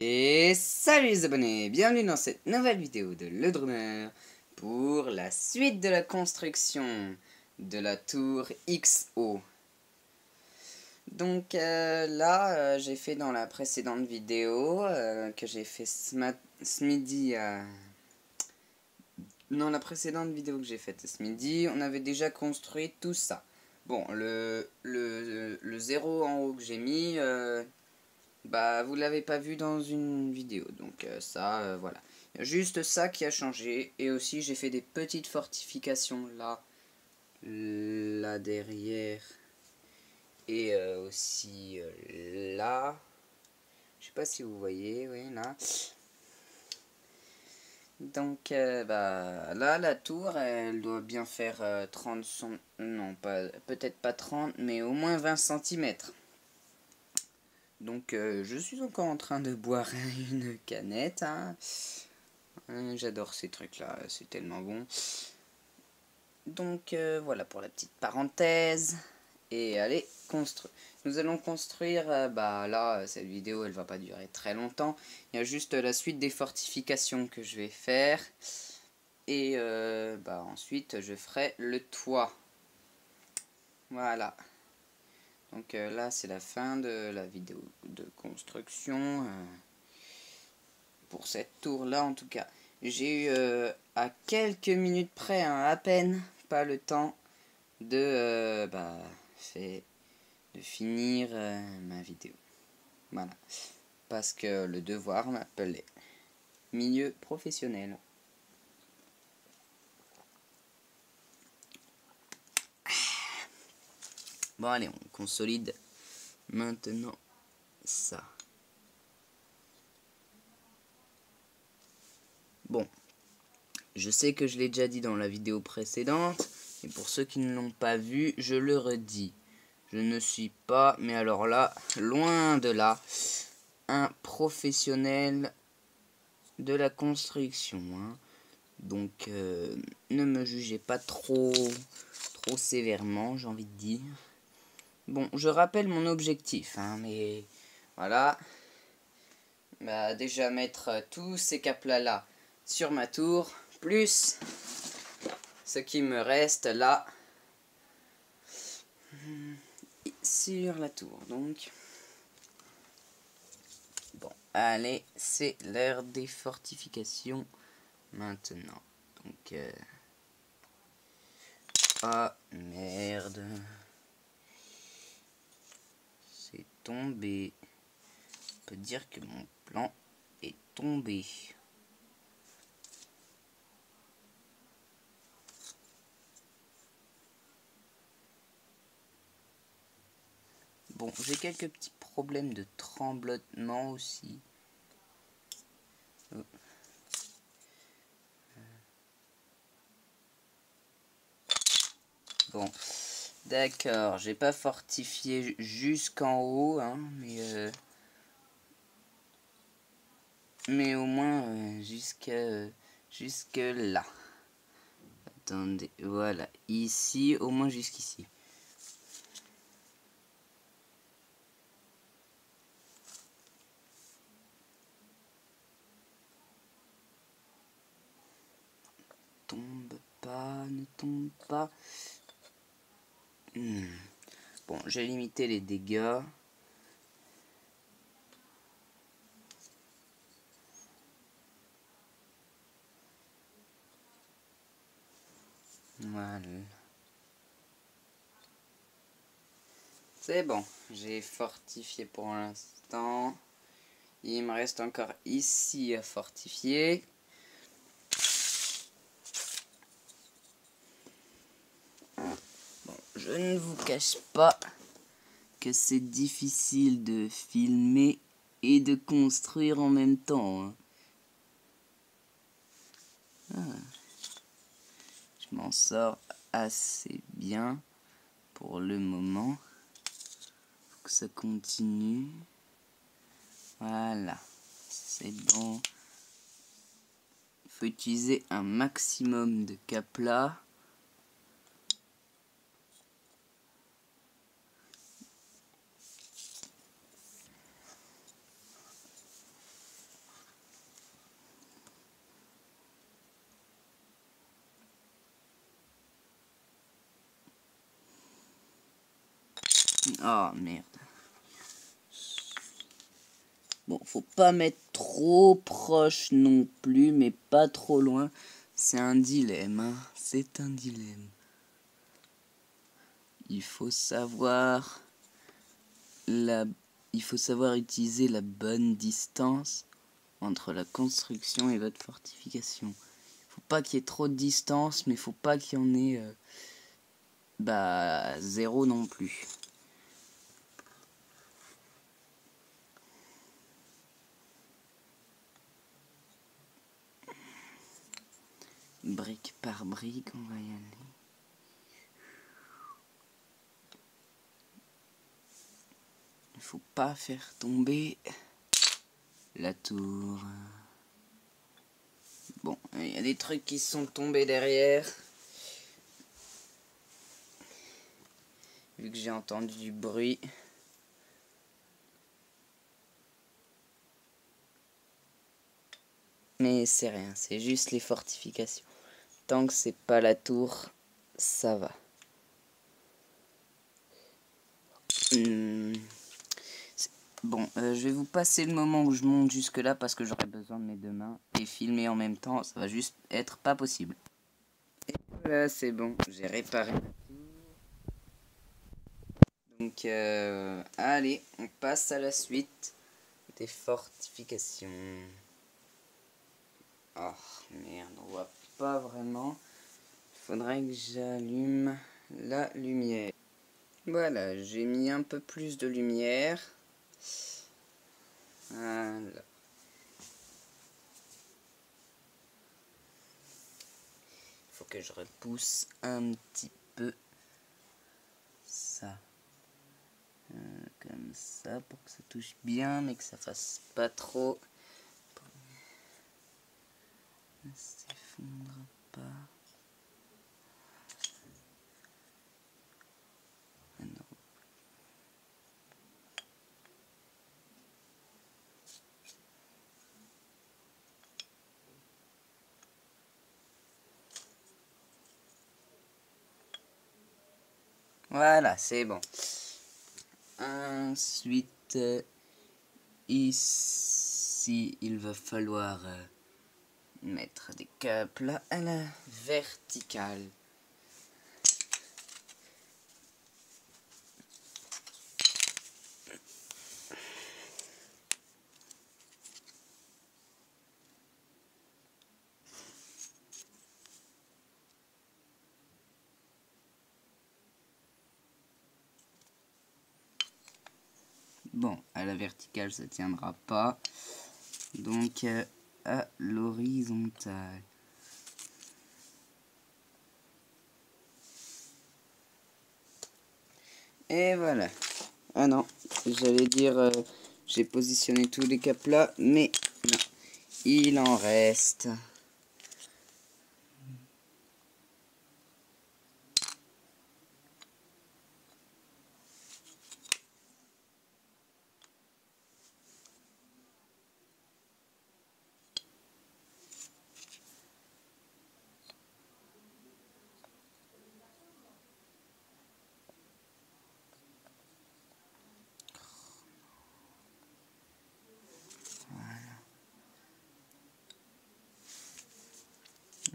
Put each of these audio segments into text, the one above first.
Et salut les abonnés, bienvenue dans cette nouvelle vidéo de Le Drummer pour la suite de la construction de la tour XO. Donc là, j'ai fait dans la précédente vidéo que j'ai fait ce midi. Dans la précédente vidéo que j'ai faite ce midi, on avait déjà construit tout ça. Bon, le 0 en haut que j'ai mis, bah vous l'avez pas vu dans une vidéo, donc ça, voilà. Il y a juste ça qui a changé, et aussi j'ai fait des petites fortifications là derrière, et aussi là. Je sais pas si vous voyez, oui, là. Donc, bah, là, la tour, elle doit bien faire 30 cm, non, pas, peut-être pas 30, mais au moins 20 cm. Donc, je suis encore en train de boire une canette, hein. J'adore ces trucs-là, c'est tellement bon. Donc, voilà pour la petite parenthèse. Et allez, nous allons construire, bah là, cette vidéo, elle va pas durer très longtemps. Il y a juste la suite des fortifications que je vais faire. Et bah ensuite, je ferai le toit. Voilà. Donc là, c'est la fin de la vidéo de construction. Pour cette tour-là, en tout cas. J'ai eu à quelques minutes près, hein, à peine, pas le temps de, de finir ma vidéo. Voilà. Parce que le devoir m'appelait. Milieu professionnel. Bon, allez, on consolide maintenant ça. Bon, je sais que je l'ai déjà dit dans la vidéo précédente, et pour ceux qui ne l'ont pas vu, je le redis. Je ne suis pas, mais alors là, loin de là, un professionnel de la construction, hein. Donc, ne me jugez pas trop sévèrement, j'ai envie de dire. Bon, je rappelle mon objectif, hein, mais voilà. Bah, déjà mettre tous ces caplas-là sur ma tour, plus ce qui me reste là sur la tour. Donc, bon, allez, c'est l'heure des fortifications maintenant. Donc, ah merde, c'est tombé. On peut dire que mon plan est tombé. Bon, j'ai quelques petits problèmes de tremblement aussi. Bon, d'accord, j'ai pas fortifié jusqu'en haut, hein, mais au moins jusque là. Attendez, voilà, ici, au moins jusqu'ici. Tombe pas, ne tombe pas. Bon, j'ai limité les dégâts. Voilà. C'est bon, j'ai fortifié pour l'instant. Il me reste encore ici à fortifier. Bon, je ne vous cache pas que c'est difficile de filmer et de construire en même temps, hein. Je m'en sors assez bien pour le moment. Faut que ça continue. Voilà, c'est bon. Il faut utiliser un maximum de caplas. Oh merde. Bon, faut pas mettre trop proche non plus, mais pas trop loin. C'est un dilemme, hein. C'est un dilemme. Il faut savoir utiliser la bonne distance entre la construction et votre fortification. Faut pas qu'il y ait trop de distance, mais faut pas qu'il y en ait zéro non plus. Brique par brique, on va y aller. Il faut pas faire tomber la tour. Bon, il y a des trucs qui sont tombés derrière. Vu que j'ai entendu du bruit. Mais c'est rien, c'est juste les fortifications. Tant que c'est pas la tour, ça va. Bon, je vais vous passer le moment où je monte jusque là parce que j'aurai besoin de mes deux mains. Et filmer en même temps, ça va juste être pas possible. Et voilà, c'est bon, j'ai réparé la tour. Donc, allez, on passe à la suite des fortifications. Oh, merde, on voit pas vraiment. Il faudrait que j'allume la lumière. Voilà, j'ai mis un peu plus de lumière. Voilà. Il faut que je repousse un petit peu ça. Comme ça, pour que ça touche bien, mais que ça fasse pas trop. Ça s'effondre pas. Ah non. Voilà, c'est bon. Ensuite, ici, il va falloir mettre des câbles à la verticale. Bon, à la verticale, ça tiendra pas. Donc, à l'horizontale. Et voilà. Ah non, j'allais dire, j'ai positionné tous les câbles là, mais non, il en reste.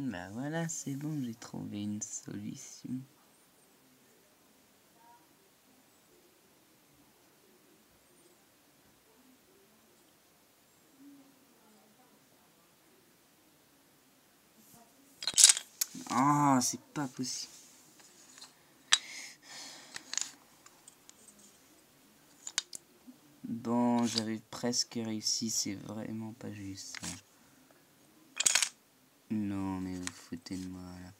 Bah voilà, c'est bon, j'ai trouvé une solution. Oh, c'est pas possible. Bon, j'avais presque réussi, c'est vraiment pas juste. Ça. Non, mais vous foutez de moi là.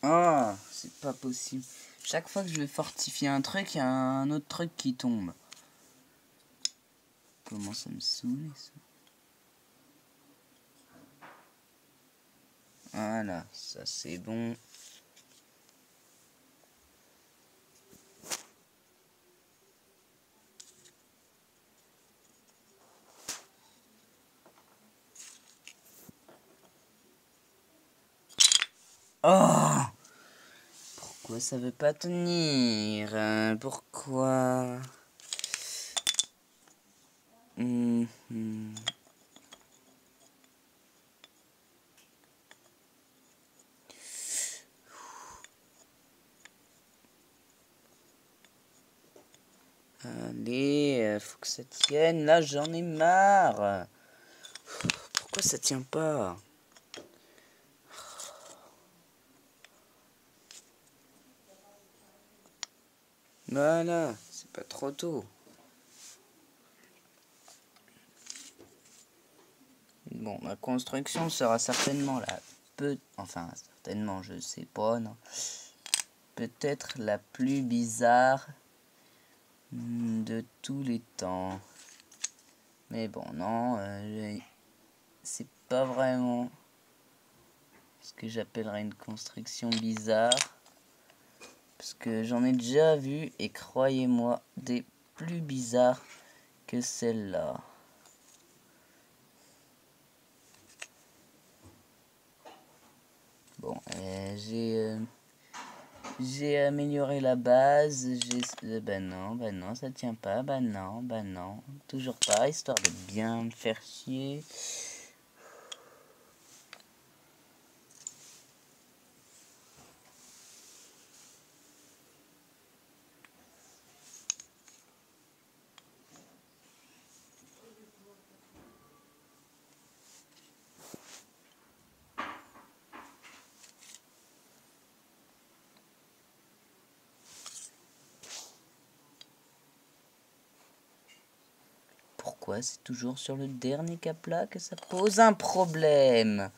Oh, c'est pas possible. Chaque fois que je vais fortifier un truc, il y a un autre truc qui tombe. Comment ça me saoule ça? Voilà, ça c'est bon. Oh! Pourquoi ça veut pas tenir? Pourquoi? Allez, faut que ça tienne. Là, j'en ai marre. Pourquoi ça tient pas? Voilà, c'est pas trop tôt. Bon, ma construction sera certainement enfin, certainement, je sais pas, non. Peut-être la plus bizarre de tous les temps. Mais bon, non, c'est pas vraiment ce que j'appellerais une construction bizarre. Parce que j'en ai déjà vu, et croyez-moi, des plus bizarres que celle-là. Bon, j'ai amélioré la base, bah non, ça tient pas, bah non, toujours pas, histoire de bien me faire chier. Pourquoi c'est toujours sur le dernier cap-là que ça pose un problème?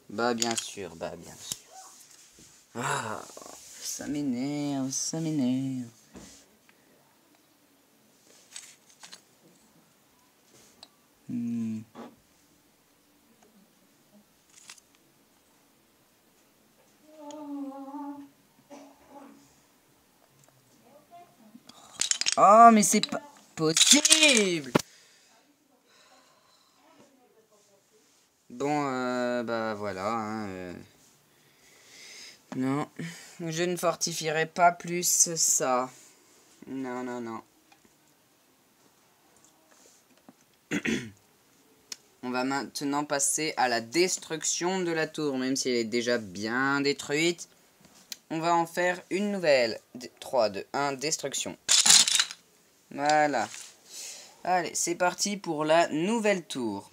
Bah bien sûr. Ah, ça m'énerve. Oh, mais c'est pas possible! Bon, bah voilà. Hein, non, je ne fortifierai pas plus ça. Non. On va maintenant passer à la destruction de la tour, même si elle est déjà bien détruite. On va en faire une nouvelle. 3, 2, 1, destruction. Voilà. Allez, c'est parti pour la nouvelle tour.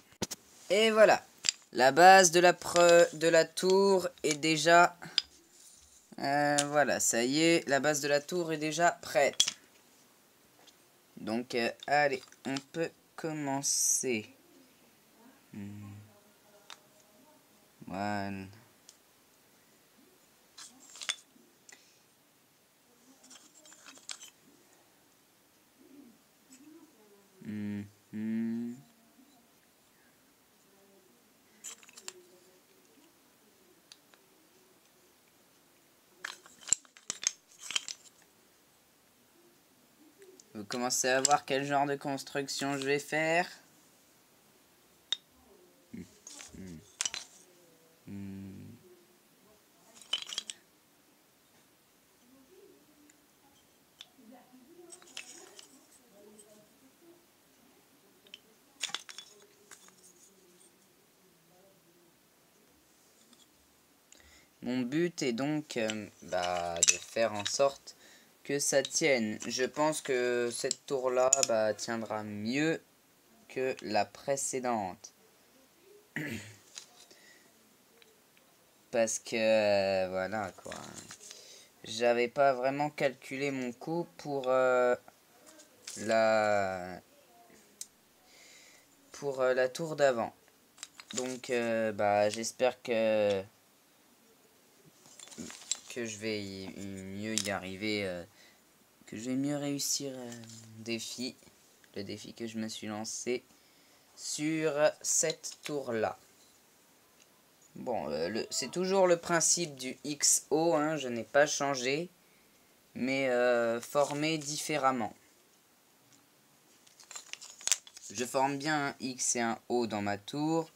Et voilà. La base de la tour est déjà... voilà, ça y est, la base de la tour est déjà prête. Donc, allez, on peut commencer. Voilà. Vous commencez à voir quel genre de construction je vais faire. Mon but est donc de faire en sorte que ça tienne. Je pense que cette tour-là tiendra mieux que la précédente. Parce que, voilà quoi. J'avais pas vraiment calculé mon coût pour la tour d'avant. Donc, j'espère que je vais mieux y arriver, que je vais mieux réussir le défi que je me suis lancé sur cette tour-là. Bon, c'est toujours le principe du XO, hein, je n'ai pas changé, mais formé différemment. Je forme bien un X et un O dans ma tour,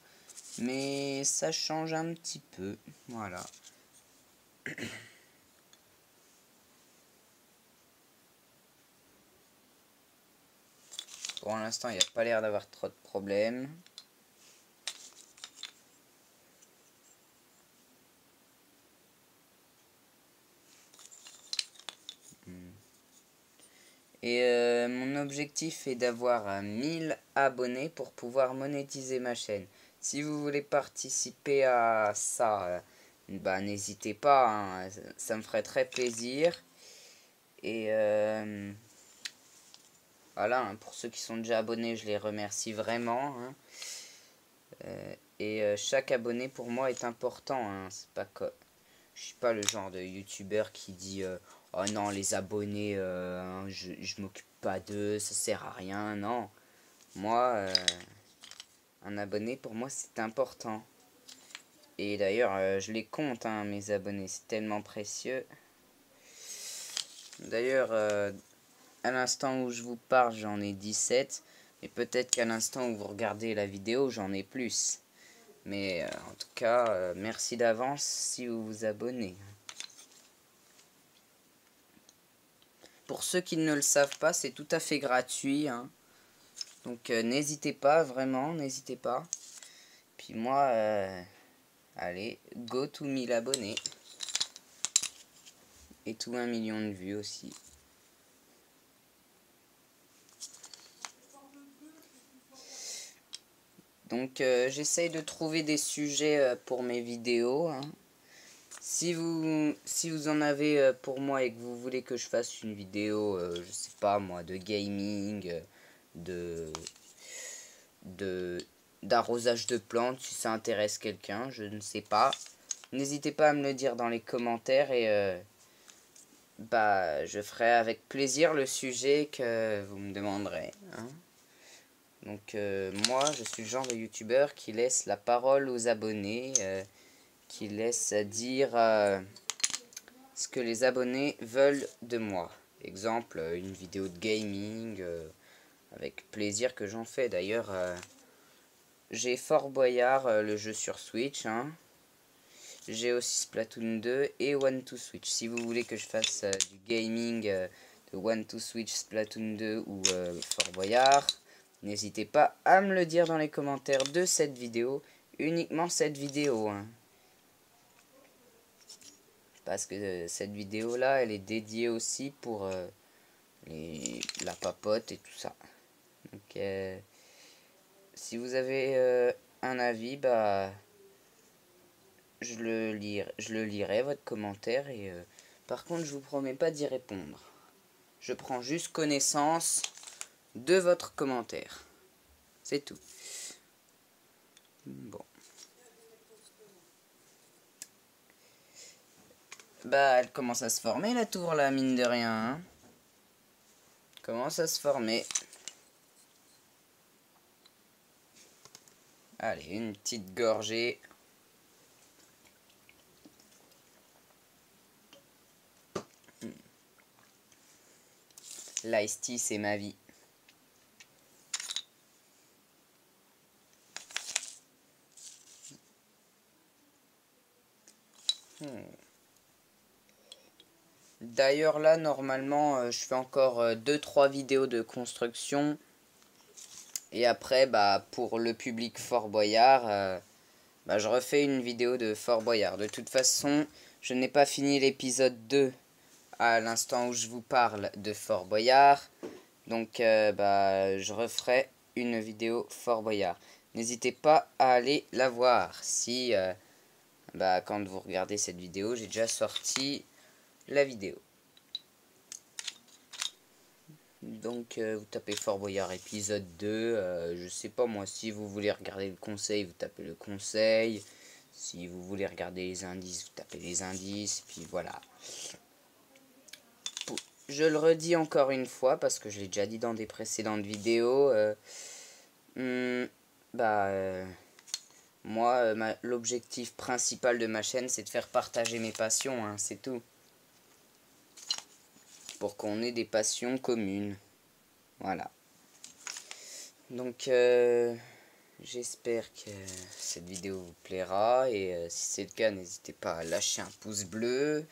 mais ça change un petit peu, voilà. Pour l'instant, il n'y a pas l'air d'avoir trop de problèmes. Et mon objectif est d'avoir 1000 abonnés pour pouvoir monétiser ma chaîne. Si vous voulez participer à ça, bah n'hésitez pas, hein, ça me ferait très plaisir. Et voilà, hein, pour ceux qui sont déjà abonnés, je les remercie vraiment. Hein. Chaque abonné pour moi est important. Hein. C'est pas que je suis pas le genre de youtubeur qui dit oh non, les abonnés, hein, je m'occupe pas d'eux, ça sert à rien. Non, moi, un abonné pour moi c'est important. Et d'ailleurs, je les compte, hein, mes abonnés, c'est tellement précieux. D'ailleurs, à l'instant où je vous parle, j'en ai 17. Et peut-être qu'à l'instant où vous regardez la vidéo, j'en ai plus. Mais en tout cas, merci d'avance si vous vous abonnez. Pour ceux qui ne le savent pas, c'est tout à fait gratuit. Hein. Donc n'hésitez pas, vraiment, n'hésitez pas. Puis moi, allez, go to 1000 abonnés. Et tout 1 million de vues aussi. Donc j'essaye de trouver des sujets pour mes vidéos. Hein. Si vous en avez pour moi et que vous voulez que je fasse une vidéo, je sais pas moi, de gaming, d'arrosage de plantes, si ça intéresse quelqu'un, je ne sais pas. N'hésitez pas à me le dire dans les commentaires et bah je ferai avec plaisir le sujet que vous me demanderez. Hein. Donc moi je suis le genre de youtubeur qui laisse la parole aux abonnés, qui laisse dire ce que les abonnés veulent de moi. Exemple, une vidéo de gaming, avec plaisir que j'en fais. D'ailleurs, j'ai Fort Boyard, le jeu sur Switch. Hein. J'ai aussi Splatoon 2 et One to Switch. Si vous voulez que je fasse du gaming de One to Switch, Splatoon 2 ou Fort Boyard, n'hésitez pas à me le dire dans les commentaires de cette vidéo. Uniquement cette vidéo. Hein. Parce que cette vidéo là, elle est dédiée aussi pour la papote et tout ça. Donc si vous avez un avis, bah je le lirai votre commentaire et par contre je vous promets pas d'y répondre. Je prends juste connaissance de votre commentaire. C'est tout. Bon. Bah elle commence à se former la tour là, mine de rien. Hein. Commence à se former. Allez, une petite gorgée. L'ice tea, c'est ma vie. D'ailleurs là, normalement, je fais encore 2-3 vidéos de construction. Et après, bah, pour le public Fort Boyard, bah, je refais une vidéo de Fort Boyard. De toute façon, je n'ai pas fini l'épisode 2 à l'instant où je vous parle de Fort Boyard. Donc, bah, je referai une vidéo Fort Boyard. N'hésitez pas à aller la voir. Si, bah, quand vous regardez cette vidéo, j'ai déjà sorti la vidéo. Donc vous tapez Fort Boyard épisode 2, je sais pas moi, si vous voulez regarder le conseil, vous tapez le conseil, si vous voulez regarder les indices, vous tapez les indices, puis voilà. Je le redis encore une fois, parce que je l'ai déjà dit dans des précédentes vidéos, moi, l'objectif principal de ma chaîne, c'est de faire partager mes passions, hein, c'est tout. Pour qu'on ait des passions communes. Voilà. Donc, J'espère que cette vidéo vous plaira. Et si c'est le cas, n'hésitez pas à lâcher un pouce bleu.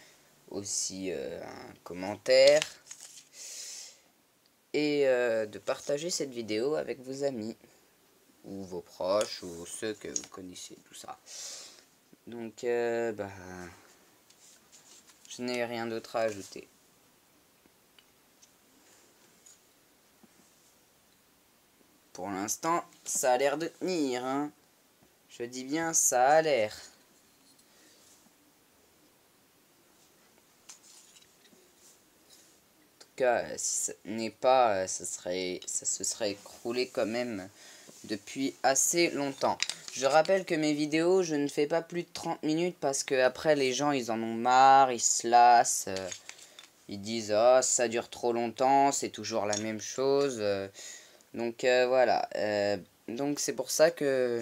Aussi un commentaire. Et de partager cette vidéo avec vos amis. Ou vos proches. Ou ceux que vous connaissez. Tout ça. Donc je n'ai rien d'autre à ajouter. Pour l'instant, ça a l'air de tenir, hein. Je dis bien, ça a l'air. En tout cas, si ce n'est pas, ça se serait écroulé quand même depuis assez longtemps. Je rappelle que mes vidéos, je ne fais pas plus de 30 minutes parce que après les gens, ils en ont marre, ils se lassent. Ils disent, oh, ça dure trop longtemps, c'est toujours la même chose. Donc voilà. Donc c'est pour ça que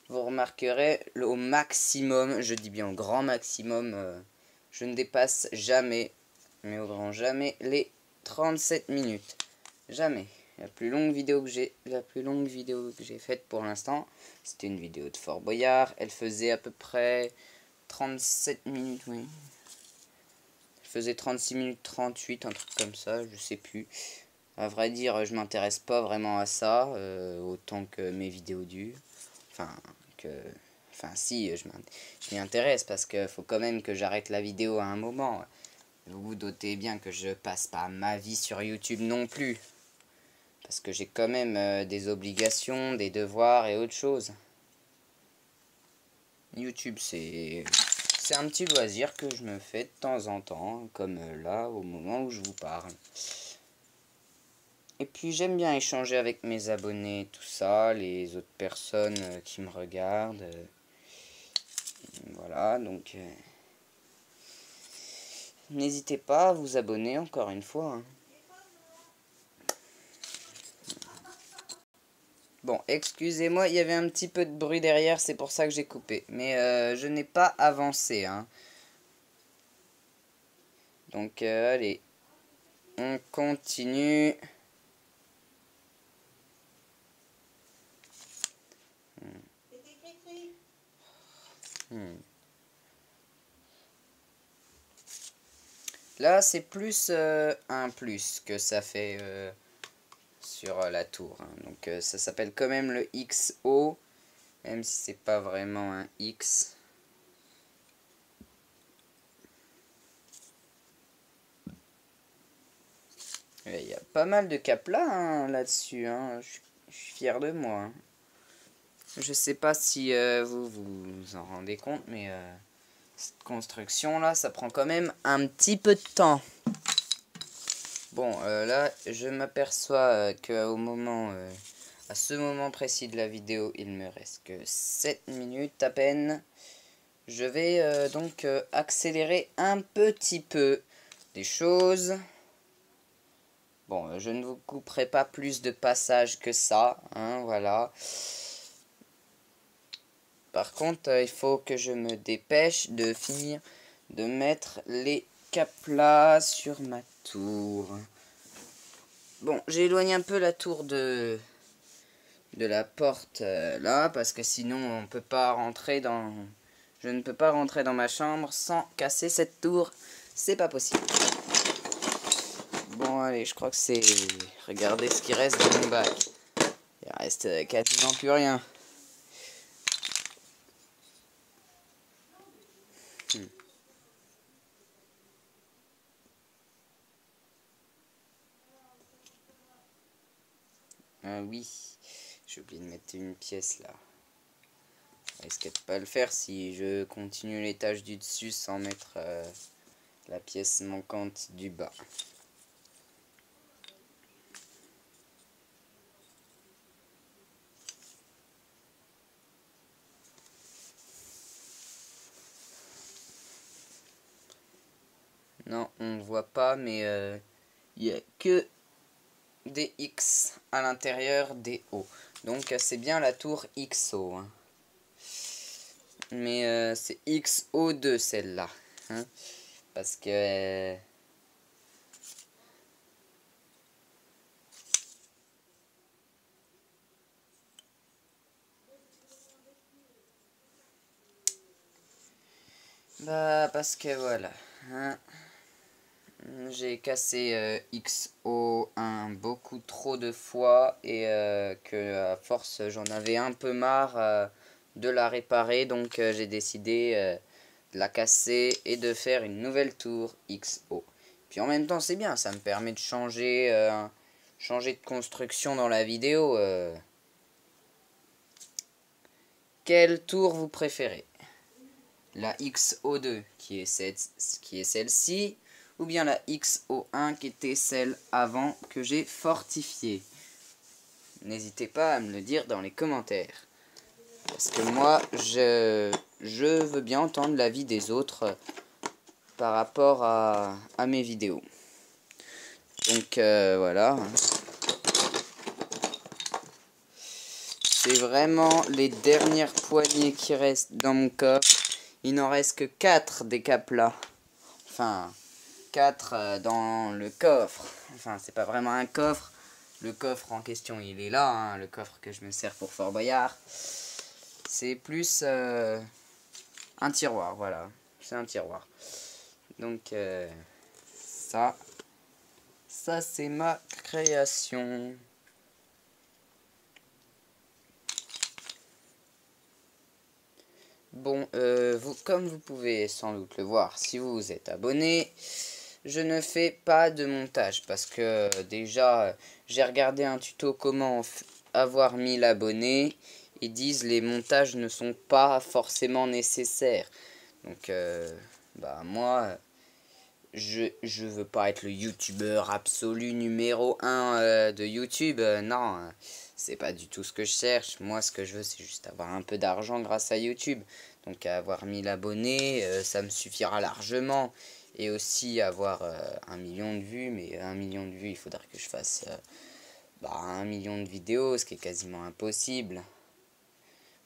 vous remarquerez au maximum, je dis bien au grand maximum, je ne dépasse jamais, mais au grand jamais, les 37 minutes. Jamais. La plus longue vidéo que j'ai faite pour l'instant, c'était une vidéo de Fort Boyard. Elle faisait à peu près 37 minutes, oui. Elle faisait 36 minutes 38, un truc comme ça, je sais plus. À vrai dire, je m'intéresse pas vraiment à ça, autant que mes vidéos durent. Enfin si, je m'y intéresse parce qu'il faut quand même que j'arrête la vidéo à un moment. Vous vous doutez bien que je passe pas ma vie sur YouTube non plus. Parce que j'ai quand même des obligations, des devoirs et autre chose. YouTube, c'est un petit loisir que je me fais de temps en temps, comme là, au moment où je vous parle. Et puis j'aime bien échanger avec mes abonnés, tout ça, les autres personnes qui me regardent. Voilà, donc n'hésitez pas à vous abonner encore une fois. Hein. Bon, excusez-moi, il y avait un petit peu de bruit derrière, c'est pour ça que j'ai coupé. Mais je n'ai pas avancé. Hein. Donc allez, on continue. Là, c'est plus un plus que ça fait sur la tour. Hein. Donc ça s'appelle quand même le XO, même si c'est pas vraiment un X. Il y a pas mal de caplas hein, là-dessus. Hein. Je suis fier de moi. Hein. Je sais pas si vous vous en rendez compte, mais cette construction là, ça prend quand même un petit peu de temps. Bon, là, je m'aperçois qu'au moment, à ce moment précis de la vidéo, il me reste que 7 minutes à peine. Je vais donc accélérer un petit peu des choses. Bon, je ne vous couperai pas plus de passages que ça, hein, voilà. Par contre, il faut que je me dépêche de finir de mettre les caplas sur ma tour. Bon, j'ai éloigné un peu la tour de la porte là, parce que sinon on peut pas rentrer dans... Je ne peux pas rentrer dans ma chambre sans casser cette tour. C'est pas possible. Bon, allez, je crois que c'est... Regardez ce qui reste dans mon bac. Il reste quasiment plus rien. Ah oui, j'ai oublié de mettre une pièce là. Je risque de pas le faire si je continue les tâches du dessus sans mettre la pièce manquante du bas. Non, on ne voit pas, mais il n'y a que des X à l'intérieur des O. Donc c'est bien la tour XO. Hein. Mais c'est XO2 celle-là. Hein, parce que... Bah parce que voilà, hein, j'ai cassé XO1 beaucoup trop de fois et que à force j'en avais un peu marre de la réparer, donc j'ai décidé de la casser et de faire une nouvelle tour XO. Puis en même temps c'est bien, ça me permet de changer de construction dans la vidéo. Quelle tour vous préférez? La XO2 qui est celle-ci, ou bien la XO1 qui était celle avant que j'ai fortifiée? N'hésitez pas à me le dire dans les commentaires. Parce que moi, je veux bien entendre l'avis des autres par rapport à mes vidéos. Donc voilà. C'est vraiment les dernières poignées qui restent dans mon coffre. Il n'en reste que 4 des caplas. Enfin, 4 dans le coffre. Enfin, c'est pas vraiment un coffre. Le coffre en question, il est là. Hein, le coffre que je me sers pour Fort Boyard. C'est plus un tiroir, voilà. C'est un tiroir. Donc, ça c'est ma création. Bon, comme vous pouvez sans doute le voir si vous vous êtes abonné, je ne fais pas de montage parce que déjà j'ai regardé un tuto comment avoir 1000 abonnés. Ils disent les montages ne sont pas forcément nécessaires. Donc bah moi je veux pas être le youtubeur absolu numéro 1 de YouTube. Non, c'est pas du tout ce que je cherche. Moi ce que je veux c'est juste avoir un peu d'argent grâce à YouTube. Donc avoir 1000 abonnés, ça me suffira largement. Et aussi avoir 1 million de vues. Mais 1 million de vues, il faudra que je fasse 1 million de vidéos, ce qui est quasiment impossible.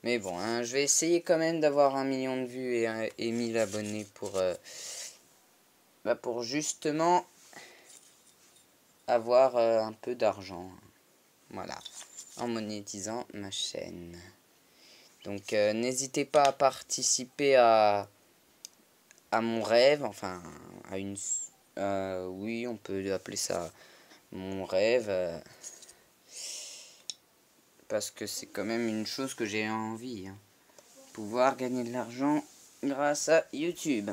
Mais bon, hein, je vais essayer quand même d'avoir 1 million de vues et 1000 abonnés pour justement avoir un peu d'argent. Voilà, en monétisant ma chaîne. Donc n'hésitez pas à participer à mon rêve, enfin à une... oui, on peut appeler ça mon rêve. Parce que c'est quand même une chose que j'ai envie. Hein. Pouvoir gagner de l'argent grâce à YouTube.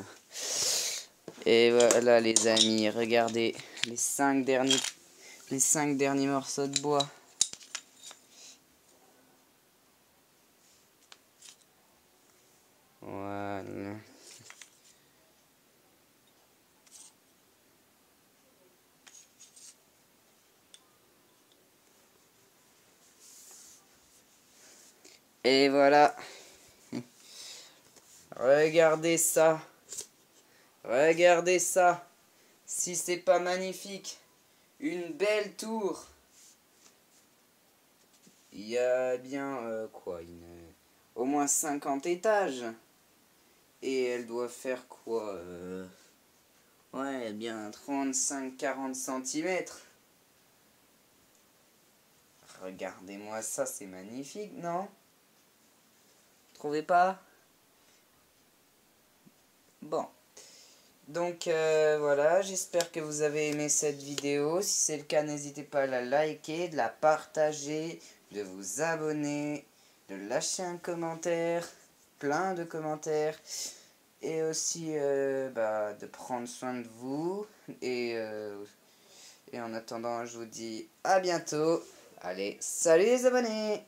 Et voilà les amis, regardez les 5 derniers morceaux de bois. Voilà. Et voilà. Regardez ça. Regardez ça. Si c'est pas magnifique. Une belle tour. Il y a bien au moins 50 étages. Et elle doit faire quoi ouais, bien 35-40 cm. Regardez-moi ça, c'est magnifique, non? Vous trouvez pas? Bon. Donc voilà, j'espère que vous avez aimé cette vidéo. Si c'est le cas, n'hésitez pas à la liker, de la partager, de vous abonner, de lâcher un commentaire, plein de commentaires. Et aussi de prendre soin de vous. Et en attendant, je vous dis à bientôt. Allez, salut les abonnés!